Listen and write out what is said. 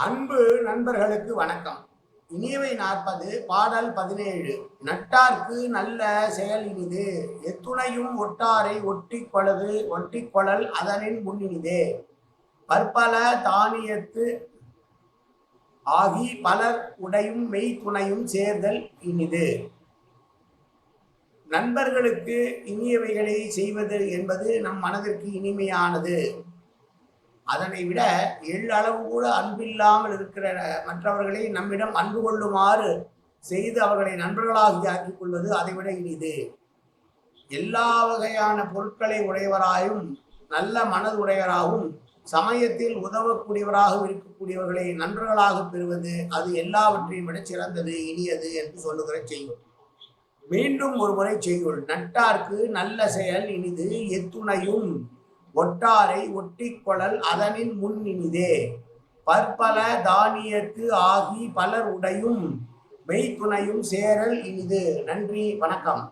அன்பு நண்பர்களுக்கு வணக்கம். இனியவை 40 பாடல் 17. நட்டார்க்கு நல்ல செயல் இனிது, எத்துணையும் ஒட்டாரை ஒட்டிக்கொளல் அதனின் முன்னினிதே. பற்பல தானியத்து ஆகி பலர் உடையும் மெய்த்துணையும் சேர்தல் இனிது. நண்பர்களுக்கு இனியவைகளை செய்வது என்பது நம் மனதிற்கு இனிமையானது. அதனை விட எள்ளளவு கூட அன்பில்லாமல் இருக்கிற மற்றவர்களை நம்மிடம் அன்பு கொள்ளுமாறு செய்து அவர்களை நண்பர்களாக ஆக்கிக் கொள்வது அதைவிட இனிது. எல்லா வகையான பொருட்களை உடையவராயும் நல்ல மனதுடையவராகவும் சமயத்தில் உதவக்கூடியவராக இருக்கக்கூடியவர்களை நண்பர்களாக பெறுவது அது எல்லாவற்றையும் விட சிறந்தது, இனியது என்று சொல்லுகிற செய்யுள். மீண்டும் ஒரு முறை செய்யுள். நட்டார்க்கு நல்ல செயல் இனிது, எத்துணையும் ஒட்டாரை ஒட்டிக்கொளல் அதனின் முன்னினிதே. பற்பல தானியத்து ஆகி பலர் உடையும் மெய்த்துணையும் சேரல் இனிது. நன்றி, வணக்கம்.